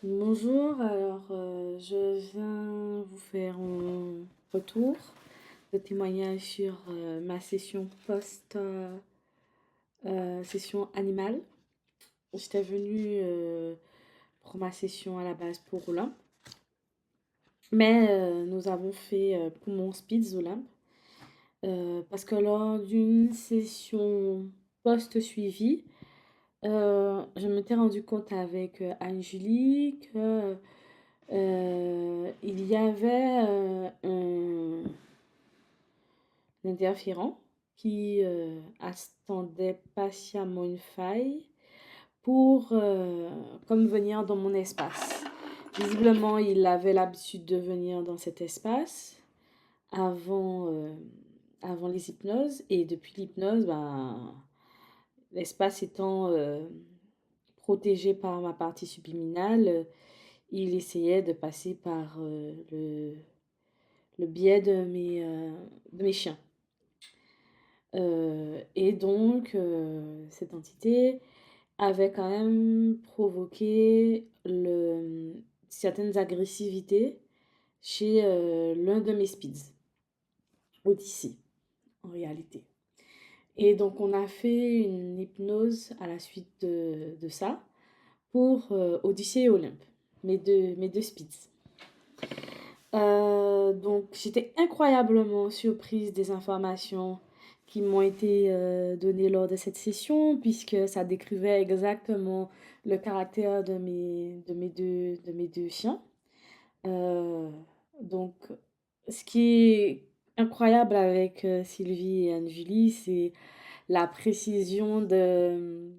Bonjour, je viens vous faire un retour de témoignage sur ma session session animale. J'étais venue pour ma session à la base pour Olympe, mais nous avons fait poumon Spitz Olympe parce que lors d'une session post-suivi, je m'étais rendu compte avec Anne-Julie que il y avait un interférent qui attendait patiemment une faille pour comme venir dans mon espace. Visiblement, il avait l'habitude de venir dans cet espace avant, avant les hypnoses. Et depuis l'hypnose, ben, l'espace étant protégé par ma partie subliminale, il essayait de passer par le biais de mes chiens. Et donc, cette entité avait quand même provoqué certaines agressivités chez l'un de mes speeds, Odyssey, en réalité. Et donc, on a fait une hypnose à la suite de ça pour Odyssey et Olympe, mes deux speeds. Donc, j'étais incroyablement surprise des informations qui m'ont été données lors de cette session, puisque ça décrivait exactement le caractère de mes deux chiens. Euh, donc, ce qui est incroyable avec Sylvie et Anne-Julie, c'est la précision des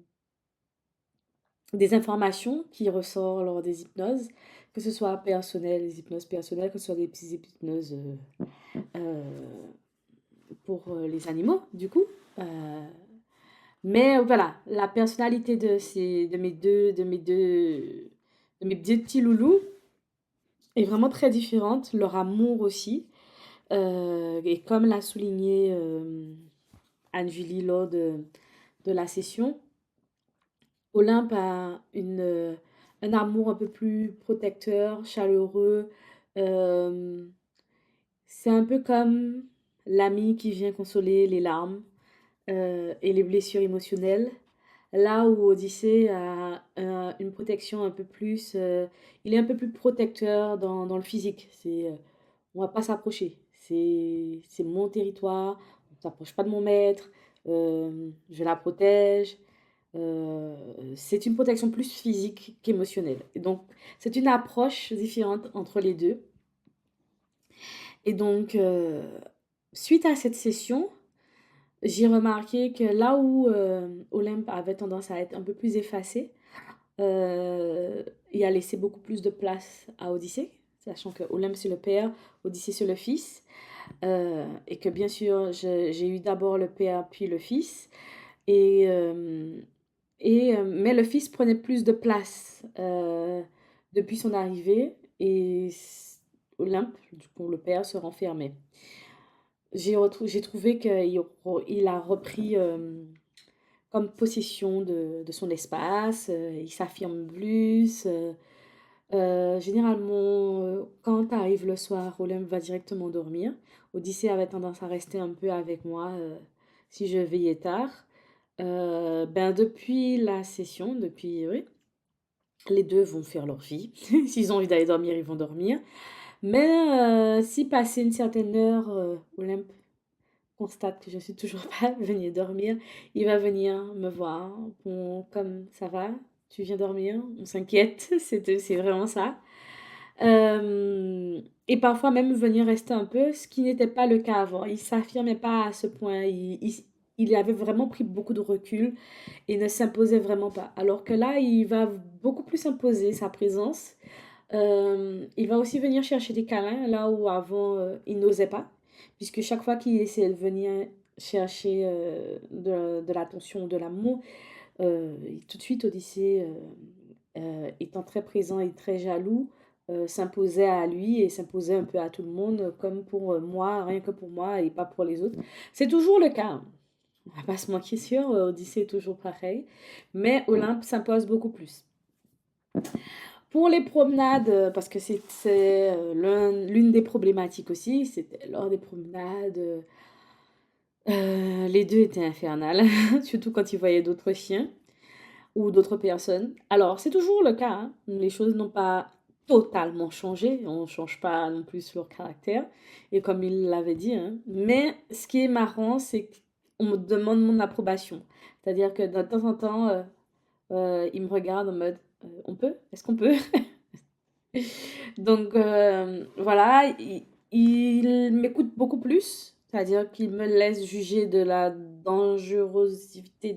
informations qui ressortent lors des hypnoses, que ce soit personnel, les hypnoses personnelles, que ce soit des petites hypnoses euh, pour les animaux, du coup. Euh, mais voilà, la personnalité de mes deux petits loulous est vraiment très différente. Leur amour aussi. Et comme l'a souligné Anne-Julie lors de la session, Olympe a un amour un peu plus protecteur, chaleureux. Euh, c'est un peu comme l'ami qui vient consoler les larmes et les blessures émotionnelles. Là où Odyssée a une protection un peu plus... il est un peu plus protecteur dans le physique. On va pas s'approcher. C'est mon territoire. On ne s'approche pas de mon maître. Je la protège. C'est une protection plus physique qu'émotionnelle. Et donc, c'est une approche différente entre les deux. Et donc, suite à cette session, j'ai remarqué que là où Olympe avait tendance à être un peu plus effacée, et à laisser beaucoup plus de place à Odyssée, sachant que Olympe c'est le père, Odyssée c'est le fils, et que bien sûr j'ai eu d'abord le père puis le fils, et, mais le fils prenait plus de place depuis son arrivée, et Olympe, du coup le père, se renfermait. J'ai trouvé qu'il a repris comme possession de son espace, il s'affirme plus. Généralement, quand arrive le soir, Olympe va directement dormir. Odyssée avait tendance à rester un peu avec moi si je veillais tard. Ben depuis la session, depuis, oui, les deux vont faire leur vie. S'ils ont envie d'aller dormir, ils vont dormir. Mais si passé une certaine heure, Olympe constate que je suis toujours pas venue dormir, il va venir me voir. Bon, comme ça va, tu viens dormir, on s'inquiète, c'est vraiment ça. Et parfois même venir rester un peu, ce qui n'était pas le cas avant. Il s'affirmait pas à ce point. Il avait vraiment pris beaucoup de recul et ne s'imposait vraiment pas. Alors que là, il va beaucoup plus imposer sa présence. Il va aussi venir chercher des câlins là où avant il n'osait pas, puisque chaque fois qu'il essayait de venir chercher de l'attention, de l'amour, tout de suite Odyssée, étant très présent et très jaloux, s'imposait à lui et s'imposait un peu à tout le monde, comme pour moi, rien que pour moi et pas pour les autres. C'est toujours le cas, hein. On va pas se mentir sur, Odyssée est toujours pareil, mais Olympe s'impose beaucoup plus. Pour les promenades, parce que c'est l'une des problématiques aussi, c'était lors des promenades, les 2 étaient infernales, surtout quand ils voyaient d'autres chiens ou d'autres personnes. Alors, c'est toujours le cas, hein, les choses n'ont pas totalement changé, on ne change pas non plus leur caractère, et comme il l'avait dit, hein. Mais ce qui est marrant, c'est qu'on me demande mon approbation. C'est-à-dire que de temps en temps, il me regarde en mode, on peut? Est-ce qu'on peut? Donc voilà, il m'écoute beaucoup plus, c'est-à-dire qu'il me laisse juger de la dangerosité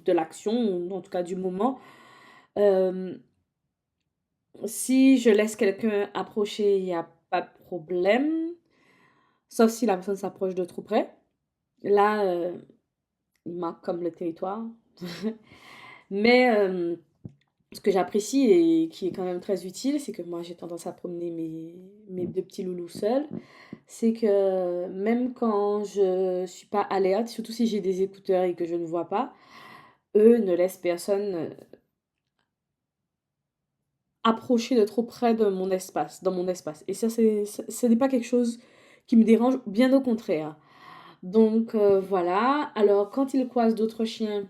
de l'action, ou en tout cas du moment. Euh, Si je laisse quelqu'un approcher, il n'y a pas de problème, sauf si la personne s'approche de trop près. Là, il marque comme le territoire. Mais ce que j'apprécie et qui est quand même très utile, c'est que moi j'ai tendance à promener mes deux petits loulous seuls. C'est que même quand je suis pas alerte, surtout si j'ai des écouteurs et que je ne vois pas, eux ne laissent personne approcher de trop près de mon espace, dans mon espace. Et ça, ce n'est pas quelque chose qui me dérange, bien au contraire. Donc voilà. Alors quand ils croisent d'autres chiens,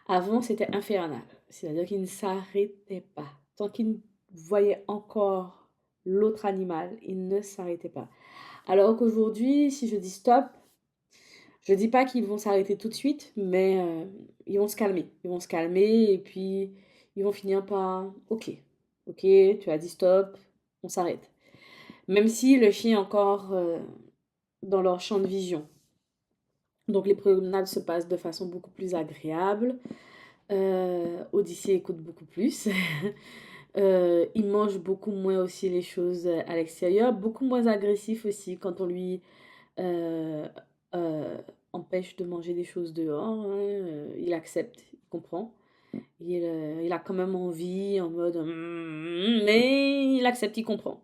avant c'était infernal. C'est-à-dire qu'ils ne s'arrêtaient pas. Tant qu'ils voyaient encore l'autre animal, ils ne s'arrêtaient pas. Alors qu'aujourd'hui, si je dis stop, je dis pas qu'ils vont s'arrêter tout de suite, mais ils vont se calmer. Ils vont se calmer et puis ils vont finir par OK. OK, tu as dit stop, on s'arrête. Même si le chien est encore dans leur champ de vision. Donc les promenades se passent de façon beaucoup plus agréable. Odyssée écoute beaucoup plus. Il mange beaucoup moins aussi les choses à l'extérieur. Beaucoup moins agressif aussi quand on lui euh, euh, empêche de manger des choses dehors, hein, il accepte, il comprend. Il a quand même envie en mode mais il accepte, il comprend.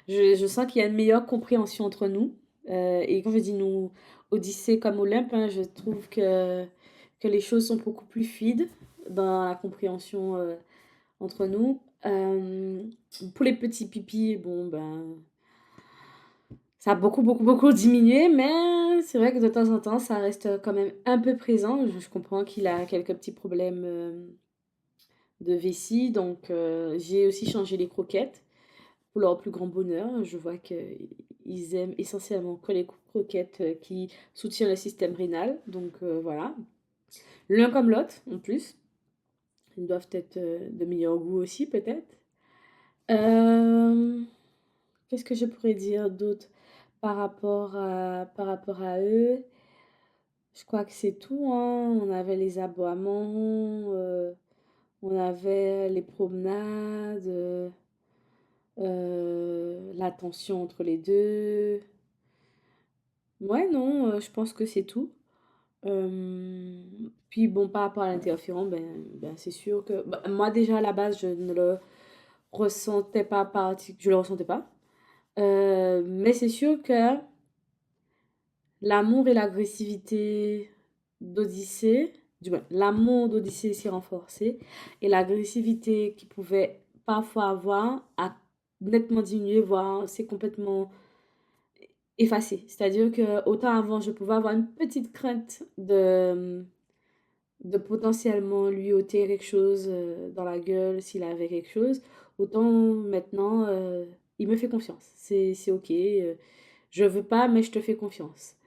Je sens qu'il y a une meilleure compréhension entre nous. Et quand je dis nous, Odyssée comme Olympe, hein, je trouve que les choses sont beaucoup plus fluides dans la compréhension entre nous. Pour les petits pipis, bon ben ça a beaucoup, beaucoup, beaucoup diminué, mais c'est vrai que de temps en temps, ça reste quand même un peu présent. Je comprends qu'il a quelques petits problèmes de vessie, donc j'ai aussi changé les croquettes pour leur plus grand bonheur. Je vois qu'ils aiment essentiellement que les croquettes qui soutiennent le système rénal, donc voilà. L'un comme l'autre, en plus. Ils doivent être de meilleur goût aussi, peut-être. Euh, Qu'est-ce que je pourrais dire d'autre par rapport à eux? Je crois que c'est tout, hein. On avait les aboiements, on avait les promenades, la tension entre les deux. Ouais, non, je pense que c'est tout. Puis bon, par rapport à l'interférent, ben c'est sûr que bah, moi déjà à la base, je ne le ressentais pas je le ressentais pas. Mais c'est sûr que l'amour et l'agressivité d'Odyssée, du moins, l'amour d'Odyssée s'est renforcé et l'agressivité qu'il pouvait parfois avoir a nettement diminué, voire s'est complètement effacée. C'est-à-dire que autant avant, je pouvais avoir une petite crainte de potentiellement lui ôter quelque chose dans la gueule s'il avait quelque chose, autant maintenant, il me fait confiance. C'est OK. Je veux pas, mais je te fais confiance.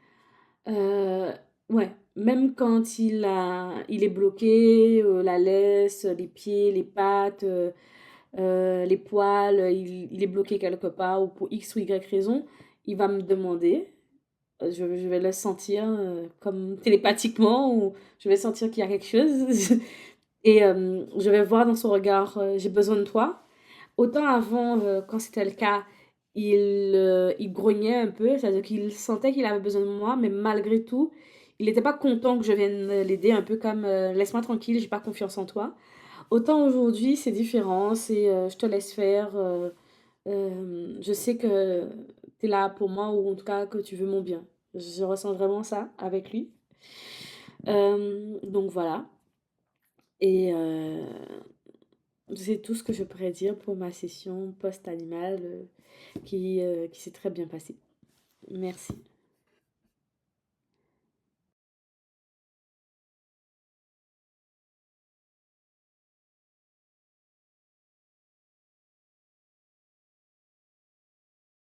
Heu, ouais, même quand il est bloqué, la laisse, les pieds, les pattes, les poils, il est bloqué quelque part ou pour X ou Y raison, il va me demander. Je vais le sentir, comme télépathiquement ou je vais sentir qu'il y a quelque chose et je vais voir dans son regard, «J'ai besoin de toi». Autant avant, quand c'était le cas, il grognait un peu, c'est-à-dire qu'il sentait qu'il avait besoin de moi, mais malgré tout, il n'était pas content que je vienne l'aider, un peu comme laisse-moi tranquille, j'ai pas confiance en toi. Autant aujourd'hui, c'est différent, c'est je te laisse faire, je sais que tu es là pour moi ou en tout cas que tu veux mon bien. Je ressens vraiment ça avec lui. Donc voilà. Et C'est tout ce que je pourrais dire pour ma session post-animale qui s'est très bien passée. Merci.